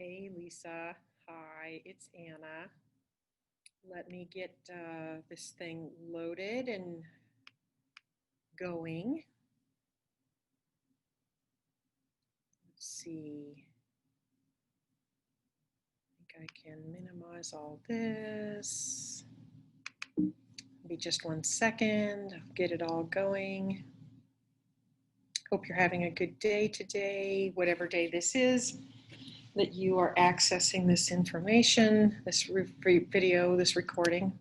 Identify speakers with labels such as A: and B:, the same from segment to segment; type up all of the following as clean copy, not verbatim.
A: Hey, Lisa. Hi, it's Anna. Let me get this thing loaded and going. Let's see. I think I can minimize all this. Maybe just 1 second. I'll get it all going. Hope you're having a good day today, whatever day this is, that you are accessing this information, this video, this recording.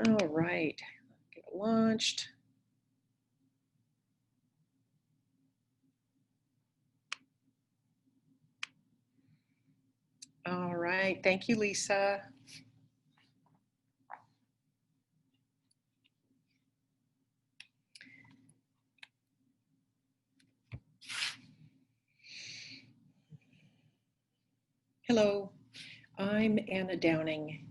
A: All right, get it launched. All right, thank you, Lisa. Hello, I'm Anna Downing,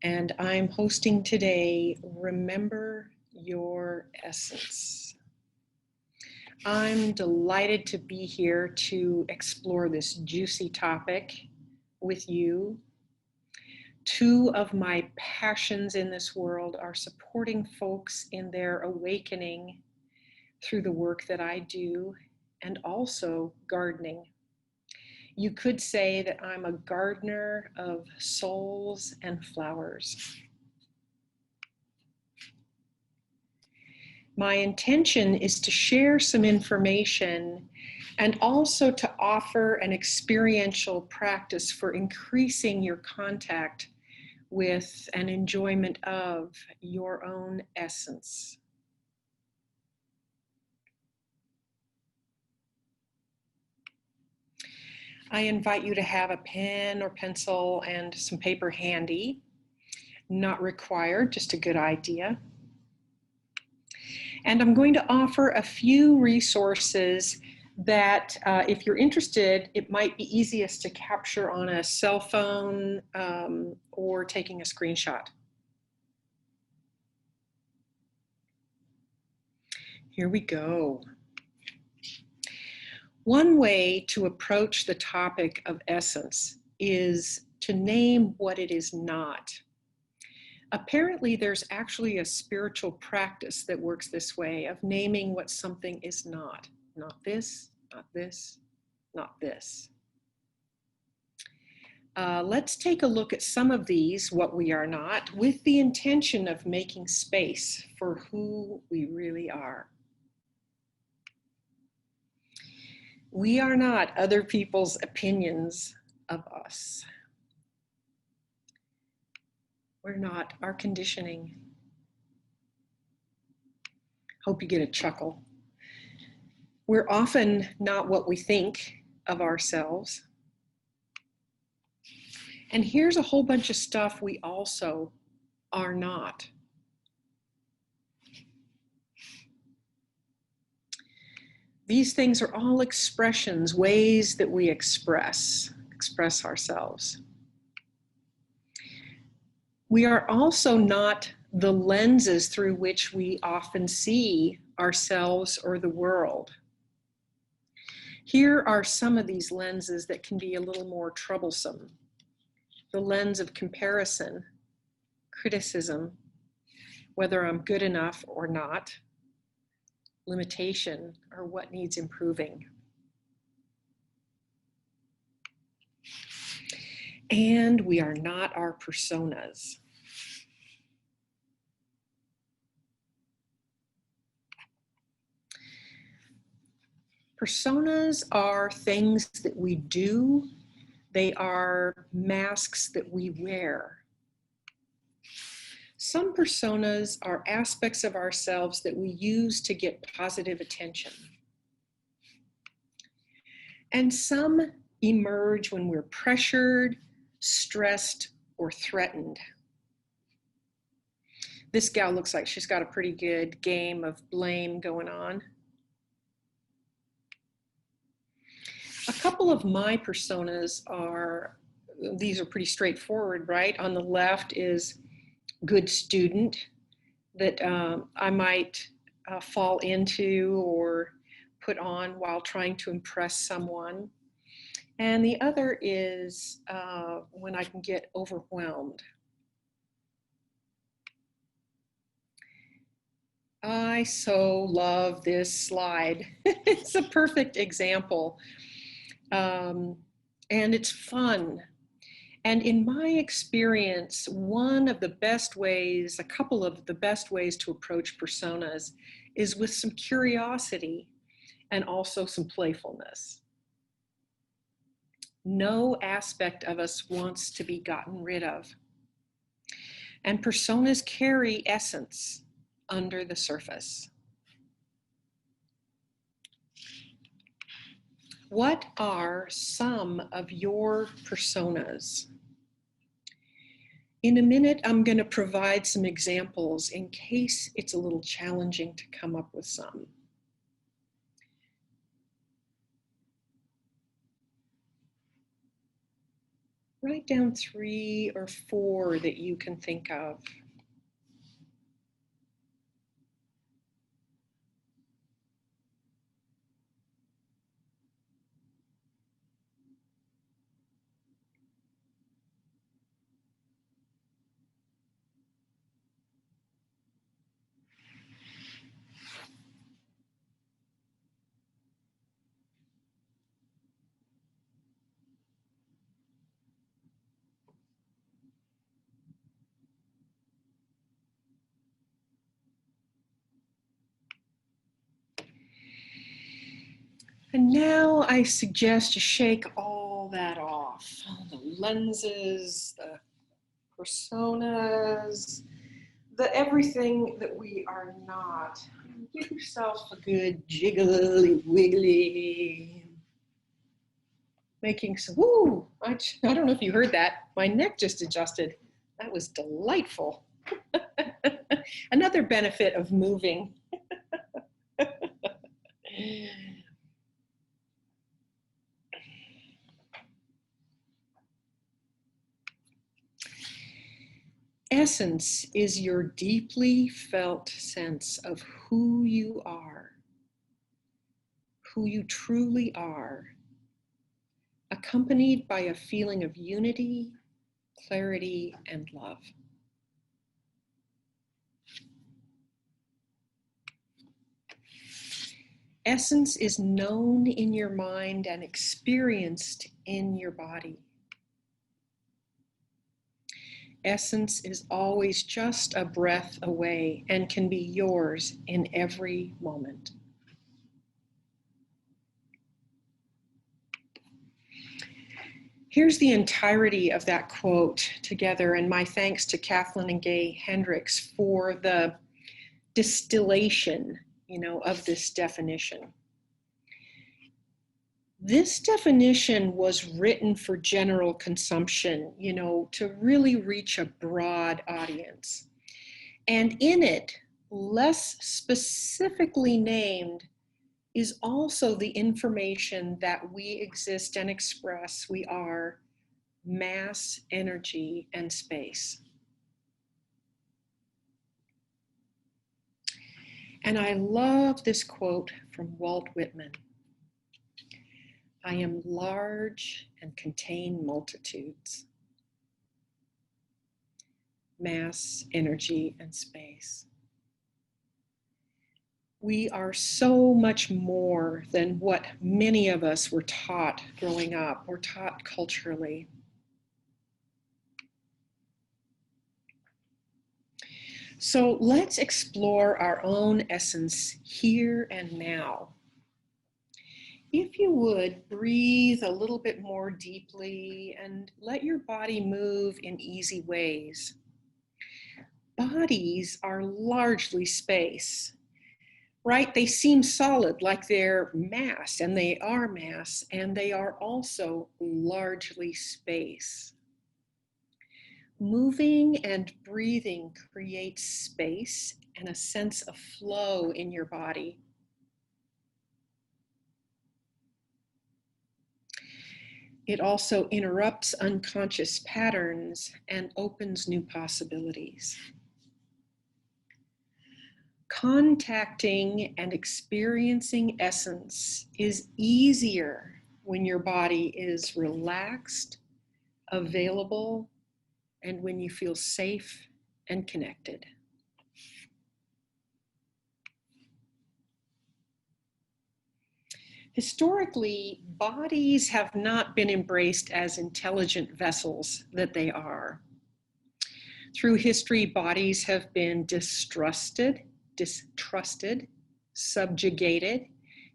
A: and I'm hosting today Remember Your Essence. I'm delighted to be here to explore this juicy topic with you. Two of my passions in this world are supporting folks in their awakening through the work that I do, and also gardening. You could say that I'm a gardener of souls and flowers. My intention is to share some information and also to offer an experiential practice for increasing your contact with and enjoyment of your own essence. I invite you to have a pen or pencil and some paper handy. Not required, just a good idea. And I'm going to offer a few resources that if you're interested, it might be easiest to capture on a cell phone or taking a screenshot. Here we go. One way to approach the topic of essence is to name what it is not. Apparently, there's actually a spiritual practice that works this way of naming what something is not. Not this, not this, not this. Let's take a look at some of these, what we are not, with the intention of making space for who we really are. We are not other people's opinions of us. We're not our conditioning. Hope you get a chuckle. We're often not what we think of ourselves. And here's a whole bunch of stuff we also are not. These things are all expressions, ways that we express ourselves. We are also not the lenses through which we often see ourselves or the world. Here are some of these lenses that can be a little more troublesome. The lens of comparison, criticism, whether I'm good enough or not, limitation, or what needs improving. And we are not our personas. Personas are things that we do. They are masks that we wear. Some personas are aspects of ourselves that we use to get positive attention. And some emerge when we're pressured, stressed, or threatened. This gal looks like she's got a pretty good game of blame going on. A couple of my personas are, these are pretty straightforward, right? On the left is good student that I might fall into or put on while trying to impress someone. And the other is when I can get overwhelmed. I so love this slide. It's a perfect example. And it's fun. And in my experience, one of the best ways, a couple of the best ways to approach personas is with some curiosity and also some playfulness. No aspect of us wants to be gotten rid of. And personas carry essence under the surface. What are some of your personas? In a minute, I'm going to provide some examples in case it's a little challenging to come up with some. Write down 3 or 4 that you can think of. And now I suggest you shake all that off. The lenses, the personas, the everything that we are not. Give yourself a good jiggly wiggly. Making some, woo! I don't know if you heard that. My neck just adjusted. That was delightful. Another benefit of moving. Essence is your deeply felt sense of who you are, who you truly are, accompanied by a feeling of unity, clarity, and love. Essence is known in your mind and experienced in your body. Essence is always just a breath away and can be yours in every moment. Here's the entirety of that quote together, and my thanks to Kathleen and Gay Hendricks for the distillation, of this definition. This definition was written for general consumption, to really reach a broad audience. And in it, less specifically named, is also the information that we exist and express. We are mass, energy, and space. And I love this quote from Walt Whitman. I am large and contain multitudes. Mass, energy, and space. We are so much more than what many of us were taught growing up, or taught culturally. So let's explore our own essence here and now. If you would, breathe a little bit more deeply and let your body move in easy ways. Bodies are largely space, right? They seem solid, like they're mass, and they are mass, and they are also largely space. Moving and breathing creates space and a sense of flow in your body. It also interrupts unconscious patterns and opens new possibilities. Contacting and experiencing essence is easier when your body is relaxed, available, and when you feel safe and connected. Historically, bodies have not been embraced as intelligent vessels that they are. Through history, bodies have been distrusted, subjugated,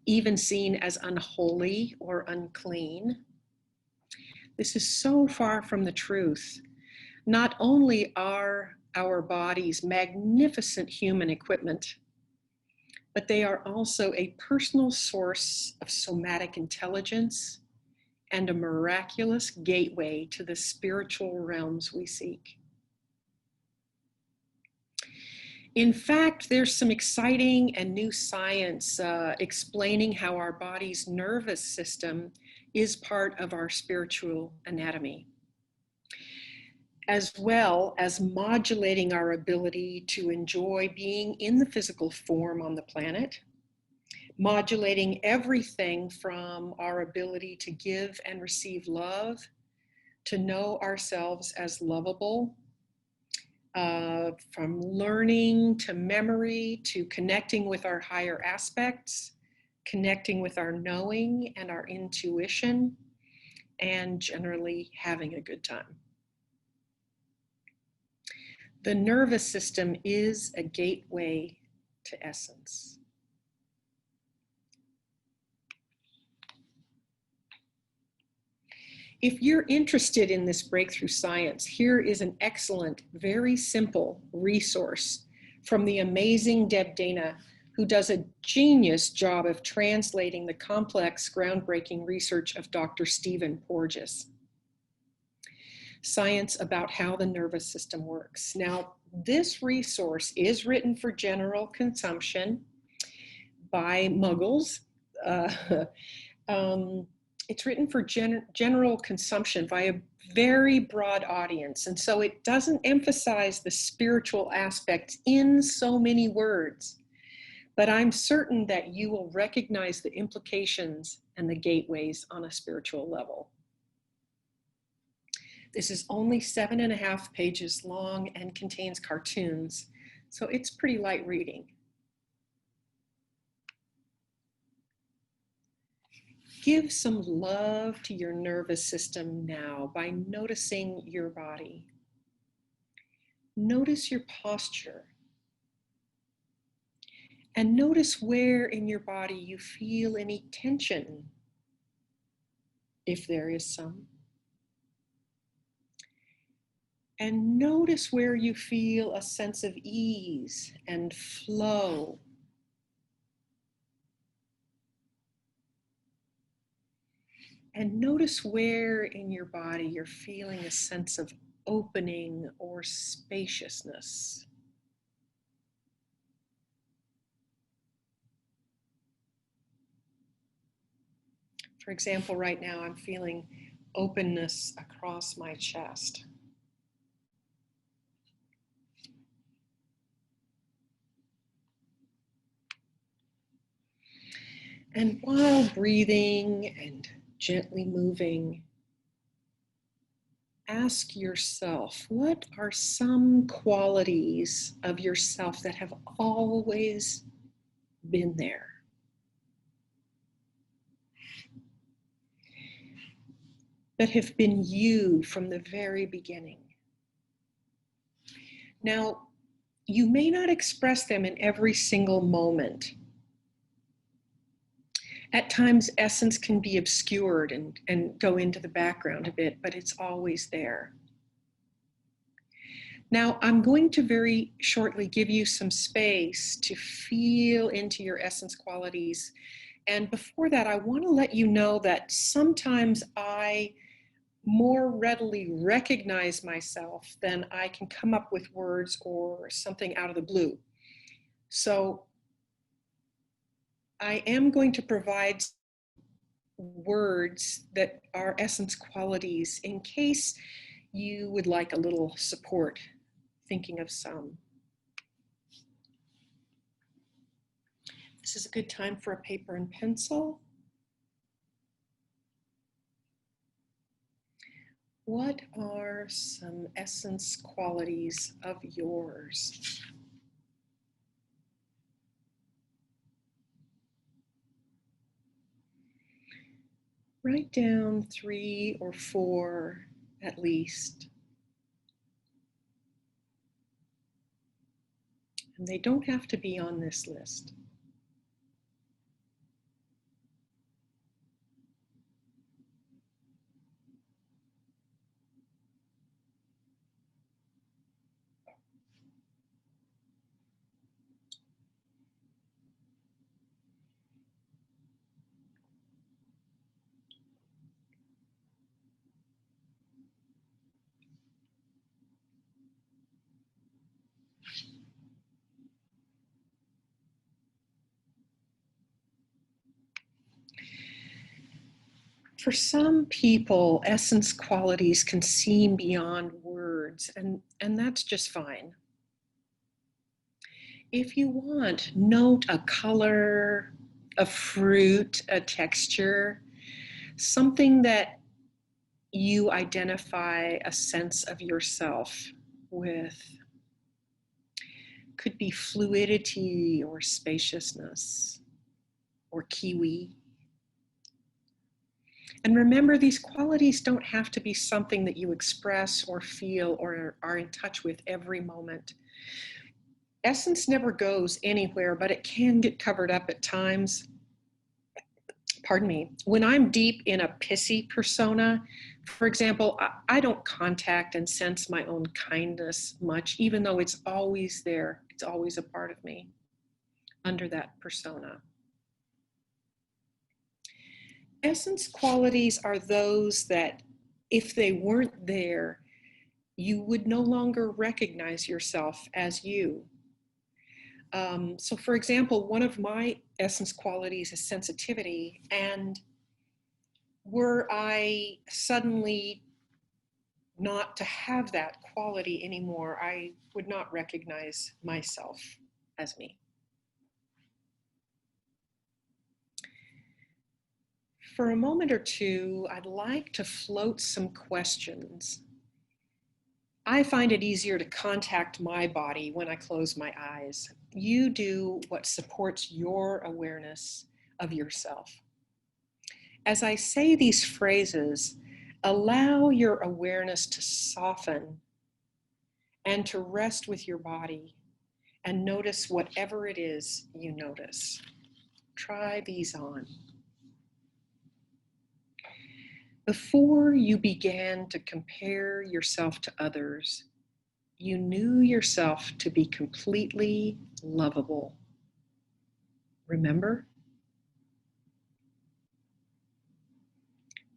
A: even seen as unholy or unclean. This is so far from the truth. Not only are our bodies magnificent human equipment, but they are also a personal source of somatic intelligence and a miraculous gateway to the spiritual realms we seek. In fact, there's some exciting and new science explaining how our body's nervous system is part of our spiritual anatomy, as well as modulating our ability to enjoy being in the physical form on the planet, modulating everything from our ability to give and receive love, to know ourselves as lovable, from learning to memory to connecting with our higher aspects, connecting with our knowing and our intuition, and generally having a good time. The nervous system is a gateway to essence. If you're interested in this breakthrough science, here is an excellent, very simple resource from the amazing Deb Dana, who does a genius job of translating the complex, groundbreaking research of Dr. Stephen Porges. Science about how the nervous system works. Now, this resource is written for general consumption by muggles. It's written for general consumption by a very broad audience. And so it doesn't emphasize the spiritual aspects in so many words, but I'm certain that you will recognize the implications and the gateways on a spiritual level. This is only 7.5 pages long and contains cartoons, so it's pretty light reading. Give some love to your nervous system now by noticing your body. Notice your posture. And notice where in your body you feel any tension, if there is some. And notice where you feel a sense of ease and flow. And notice where in your body you're feeling a sense of opening or spaciousness. For example, right now I'm feeling openness across my chest. And while breathing and gently moving, ask yourself, what are some qualities of yourself that have always been there? That have been you from the very beginning. Now, you may not express them in every single moment. At times, essence can be obscured and go into the background a bit, but it's always there. Now, I'm going to very shortly give you some space to feel into your essence qualities. And before that, I want to let you know that sometimes I more readily recognize myself than I can come up with words or something out of the blue. So I am going to provide words that are essence qualities in case you would like a little support thinking of some. This is a good time for a paper and pencil. What are some essence qualities of yours? Write down 3 or 4 at least. And they don't have to be on this list. For some people, essence qualities can seem beyond words, and that's just fine. If you want, note a color, a fruit, a texture, something that you identify a sense of yourself with. Could be fluidity or spaciousness or kiwi. And remember, these qualities don't have to be something that you express or feel or are in touch with every moment. Essence never goes anywhere, but it can get covered up at times. Pardon me. When I'm deep in a pissy persona, for example, I don't contact and sense my own kindness much, even though it's always there. It's always a part of me under that persona. Essence qualities are those that, if they weren't there, you would no longer recognize yourself as you. So for example, one of my essence qualities is sensitivity, and were I suddenly not to have that quality anymore, I would not recognize myself as me. For a moment or two, I'd like to float some questions. I find it easier to contact my body when I close my eyes. You do what supports your awareness of yourself. As I say these phrases, allow your awareness to soften and to rest with your body and notice whatever it is you notice. Try these on. Before you began to compare yourself to others, you knew yourself to be completely lovable. Remember?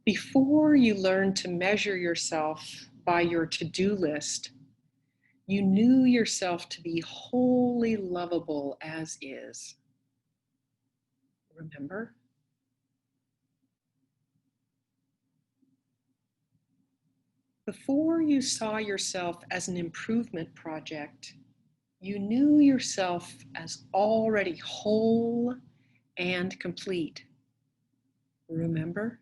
A: Before you learned to measure yourself by your to-do list, you knew yourself to be wholly lovable as is. Remember? Before you saw yourself as an improvement project, you knew yourself as already whole and complete. Remember?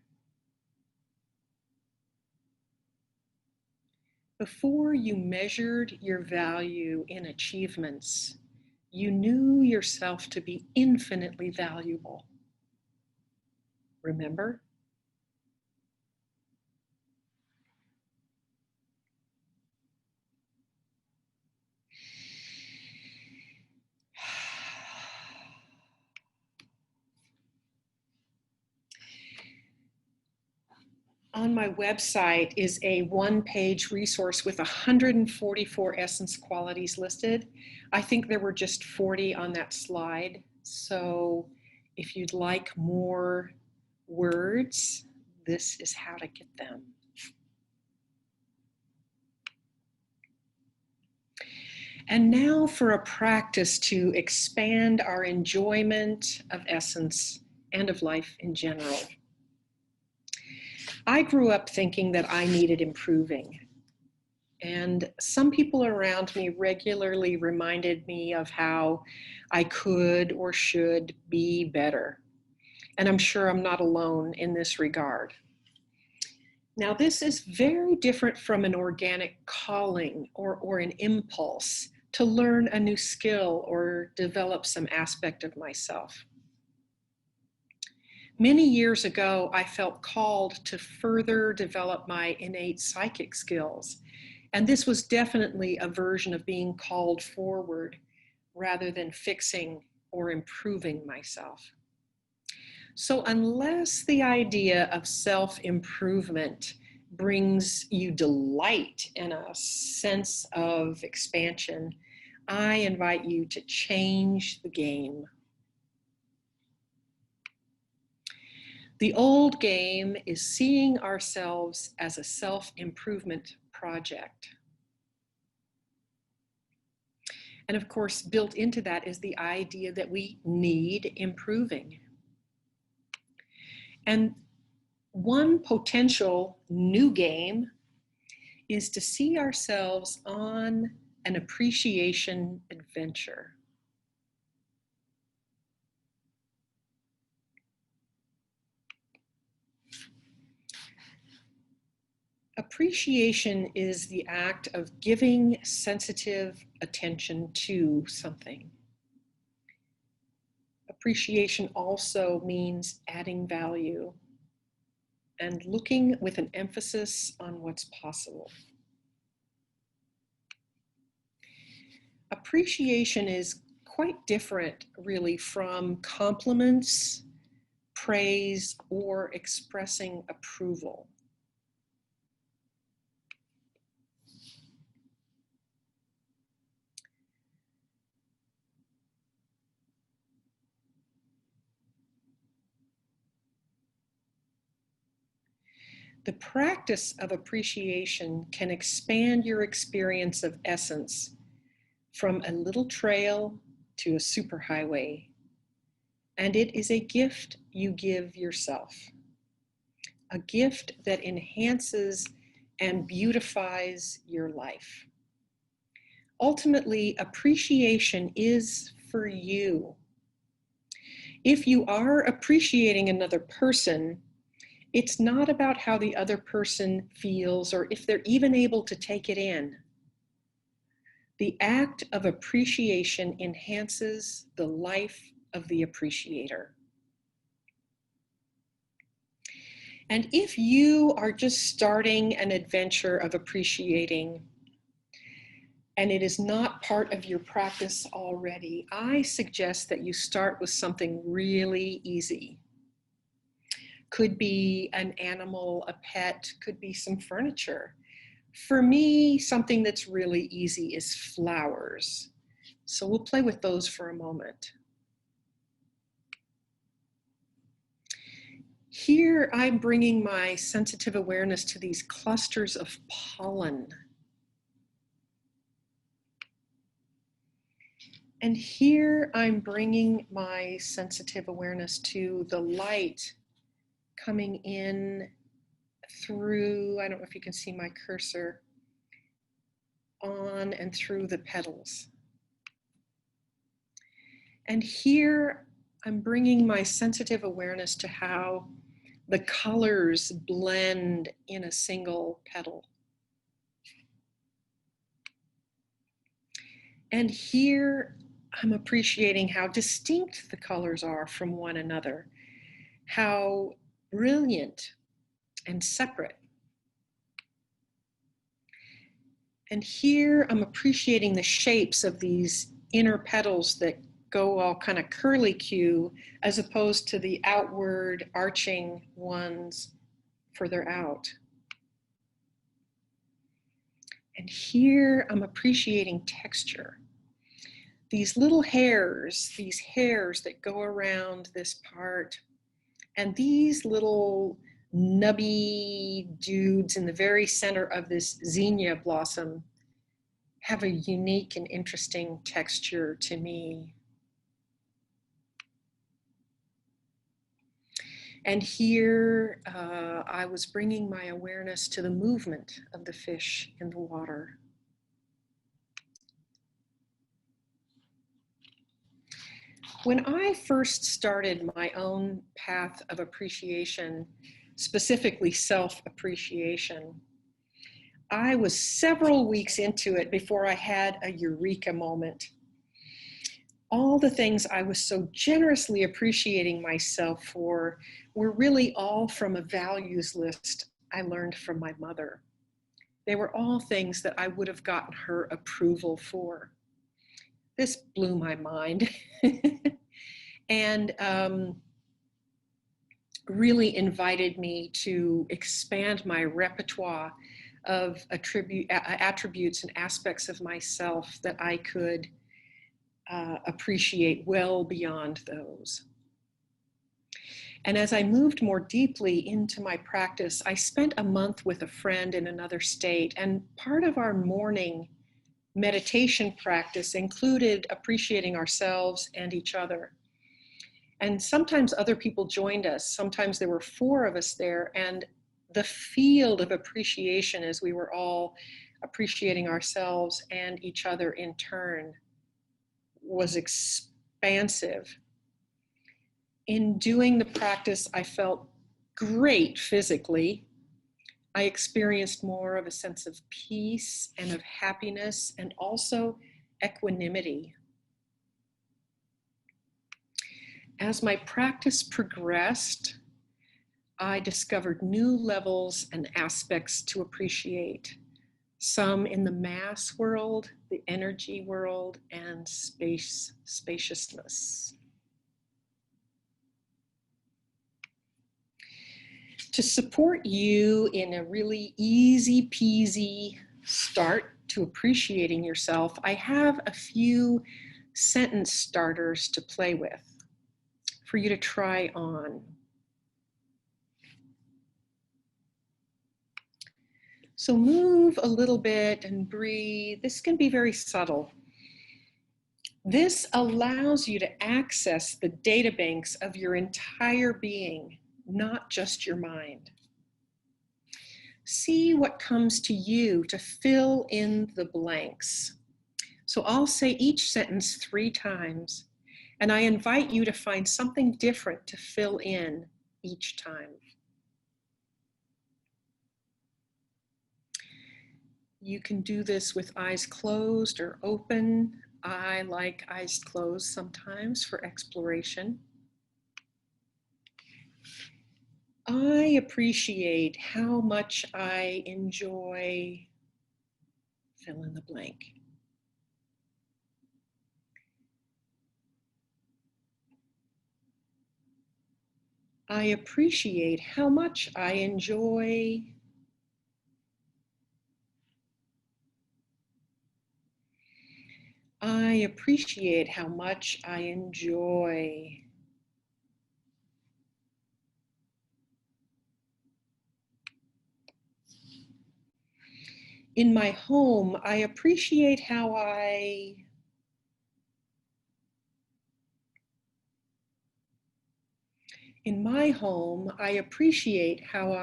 A: Before you measured your value in achievements, you knew yourself to be infinitely valuable. Remember? On my website is a one-page resource with 144 essence qualities listed. I think there were just 40 on that slide. So if you'd like more words, this is how to get them. And now for a practice to expand our enjoyment of essence and of life in general. I grew up thinking that I needed improving. And some people around me regularly reminded me of how I could or should be better. And I'm sure I'm not alone in this regard. Now, this is very different from an organic calling or an impulse to learn a new skill or develop some aspect of myself. Many years ago, I felt called to further develop my innate psychic skills, and this was definitely a version of being called forward rather than fixing or improving myself. So unless the idea of self-improvement brings you delight and a sense of expansion, I invite you to change the game. The old game is seeing ourselves as a self-improvement project. And of course, built into that is the idea that we need improving. And one potential new game is to see ourselves on an appreciation adventure. Appreciation is the act of giving sensitive attention to something. Appreciation also means adding value and looking with an emphasis on what's possible. Appreciation is quite different, really, from compliments, praise, or expressing approval. The practice of appreciation can expand your experience of essence from a little trail to a superhighway, and it is a gift you give yourself, a gift that enhances and beautifies your life. Ultimately, appreciation is for you. If you are appreciating another person, it's not about how the other person feels or if they're even able to take it in. The act of appreciation enhances the life of the appreciator. And if you are just starting an adventure of appreciating and it is not part of your practice already, I suggest that you start with something really easy. Could be an animal, a pet, could be some furniture. For me, something that's really easy is flowers. So we'll play with those for a moment. Here, I'm bringing my sensitive awareness to these clusters of pollen. And here, I'm bringing my sensitive awareness to the light coming in through, I don't know if you can see my cursor, on and through the petals. And here I'm bringing my sensitive awareness to how the colors blend in a single petal. And here I'm appreciating how distinct the colors are from one another, how brilliant and separate. And here I'm appreciating the shapes of these inner petals that go all kind of curly-Q as opposed to the outward arching ones further out. And here I'm appreciating texture. These little hairs, these hairs that go around this part, and these little nubby dudes in the very center of this zinnia blossom have a unique and interesting texture to me. And here I was bringing my awareness to the movement of the fish in the water. When I first started my own path of appreciation specifically self-appreciation. I was several weeks into it before I had a eureka moment. All the things I was so generously appreciating myself for were really all from a values list I learned from my mother. They were all things that I would have gotten her approval for. This blew my mind and really invited me to expand my repertoire of attributes and aspects of myself that I could appreciate well beyond those. And as I moved more deeply into my practice, I spent a month with a friend in another state, and part of our morning meditation practice included appreciating ourselves and each other. And sometimes other people joined us. Sometimes there were 4 of us there, and the field of appreciation as we were all appreciating ourselves and each other in turn was expansive. In doing the practice, I felt great physically. I experienced more of a sense of peace and of happiness and also equanimity. As my practice progressed, I discovered new levels and aspects to appreciate, some in the mass world, the energy world, and spaciousness. To support you in a really easy peasy start to appreciating yourself, I have a few sentence starters to play with for you to try on. So move a little bit and breathe. This can be very subtle. This allows you to access the databanks of your entire being, not just your mind. See what comes to you to fill in the blanks. So I'll say each sentence 3 times, and I invite you to find something different to fill in each time. You can do this with eyes closed or open. I like eyes closed sometimes for exploration. I appreciate how much I enjoy fill in the blank. I appreciate how much I enjoy I appreciate how much I enjoy. In my home, I appreciate how In my home, I appreciate how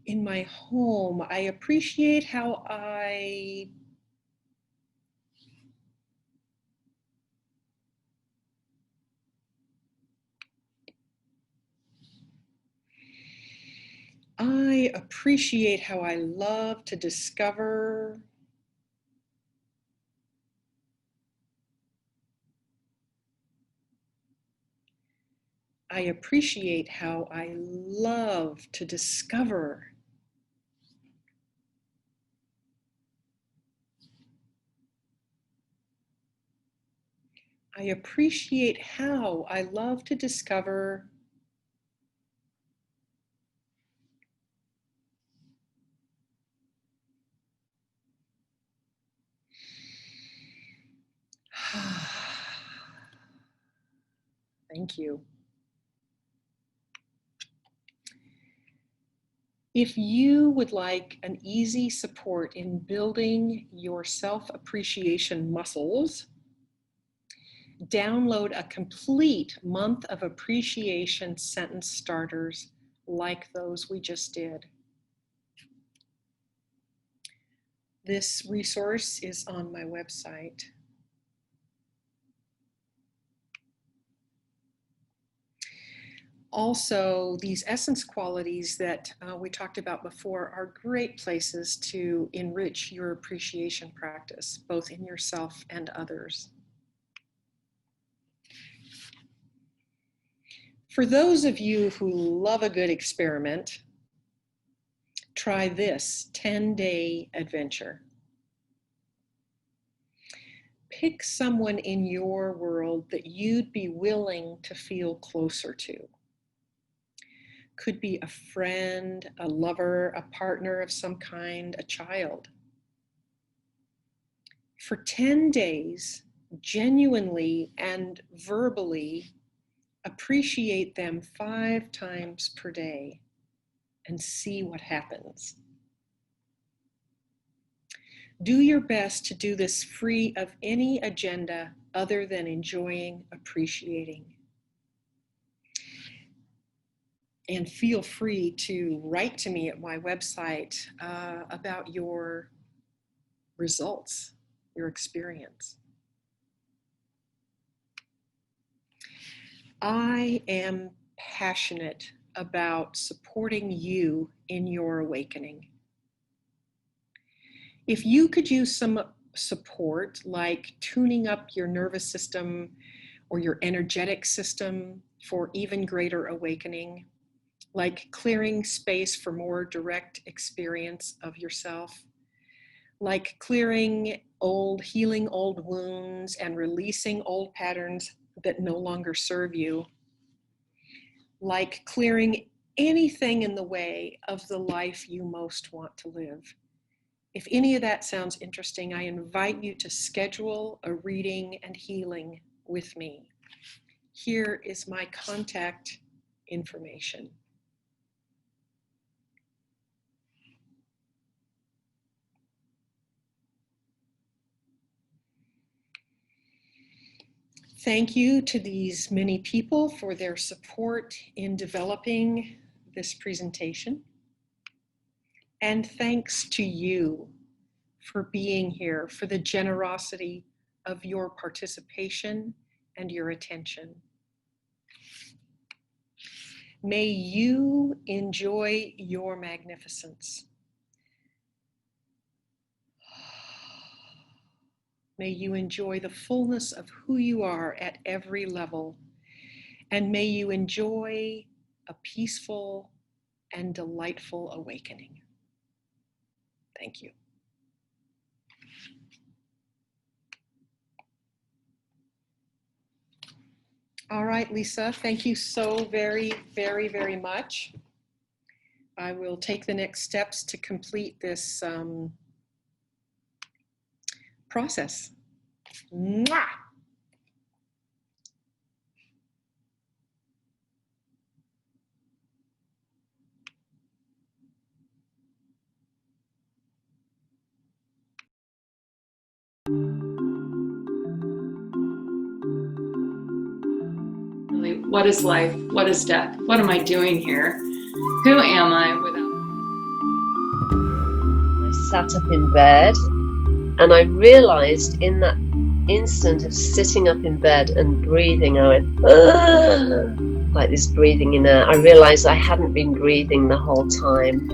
A: In my home, I appreciate how I appreciate how I love to discover. I appreciate how I love to discover. I appreciate how I love to discover. Thank you. If you would like an easy support in building your self-appreciation muscles, download a complete month of appreciation sentence starters like those we just did. This resource is on my website. Also, these essence qualities that we talked about before are great places to enrich your appreciation practice, both in yourself and others. For those of you who love a good experiment, try this 10-day adventure. Pick someone in your world that you'd be willing to feel closer to. Could be a friend, a lover, a partner of some kind, a child. For 10 days, genuinely and verbally appreciate them 5 times per day and see what happens. Do your best to do this free of any agenda other than enjoying, appreciating. And feel free to write to me at my website about your results, your experience. I am passionate about supporting you in your awakening. If you could use some support, like tuning up your nervous system or your energetic system for even greater awakening, like clearing space for more direct experience of yourself, like healing old wounds and releasing old patterns that no longer serve you, like clearing anything in the way of the life you most want to live. If any of that sounds interesting, I invite you to schedule a reading and healing with me. Here is my contact information. Thank you to these many people for their support in developing this presentation. And thanks to you for being here, for the generosity of your participation and your attention. May you enjoy your magnificence. May you enjoy the fullness of who you are at every level, and may you enjoy a peaceful and delightful awakening. Thank you. All right, Lisa, thank you so very, very, very much. I will take the next steps to complete this process. Mwah!
B: What is life? What is death? What am I doing here? Who am I without?
C: I sat up in bed and I realized in that instant of sitting up in bed and breathing, I went, like this breathing in air. I realized I hadn't been breathing the whole time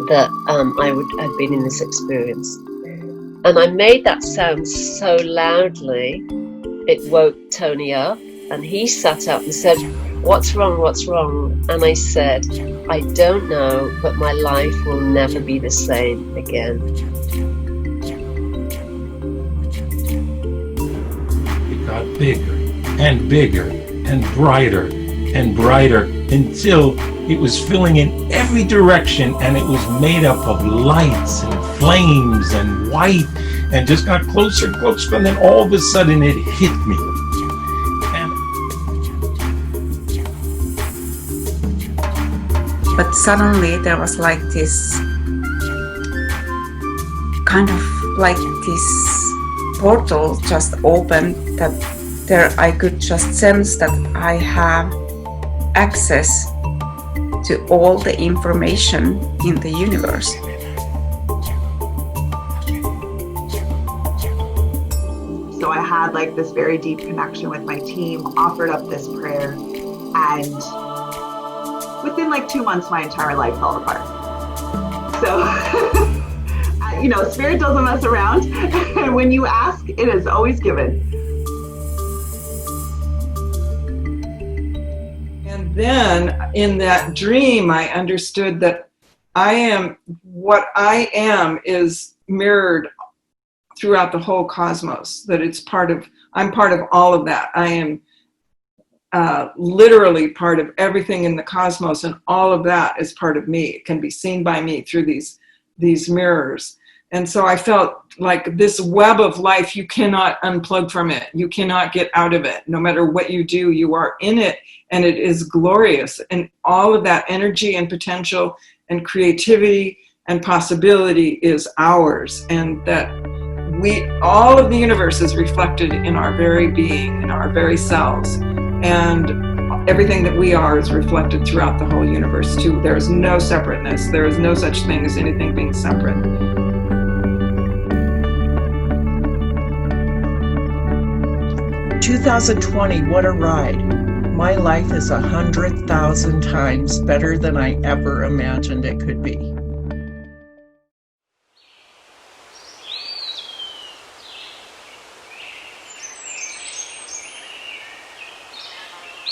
C: that I would have been in this experience. And I made that sound so loudly, it woke Tony up. And he sat up and said, "What's wrong? What's wrong?" And I said, "I don't know, but my life will never be the same again."
D: It got bigger and bigger and brighter until it was filling in every direction, and it was made up of lights and flames and white, and just got closer and closer, and then all of a sudden it hit me.
E: But suddenly there was like this kind of like this portal just opened, that there I could just sense that I have access to all the information in the universe.
F: So I had like this very deep connection with my team, offered up this prayer, And within like 2 months, my entire life fell apart. So, you know, spirit doesn't mess around. And when you ask, it is always given.
G: And then in that dream, I understood that what I am is mirrored throughout the whole cosmos, that I'm part of all of that. I am literally part of everything in the cosmos, and all of that is part of me. It can be seen by me through these mirrors. And so I felt like this web of life, you cannot unplug from it. You cannot get out of it. No matter what you do, you are in it, and it is glorious. And all of that energy and potential and creativity and possibility is ours. And that all of the universe is reflected in our very being, in our very selves. And everything that we are is reflected throughout the whole universe too. There is no separateness. There is no such thing as anything being separate.
H: 2020, what a ride. My life is 100,000 times better than I ever imagined it could be.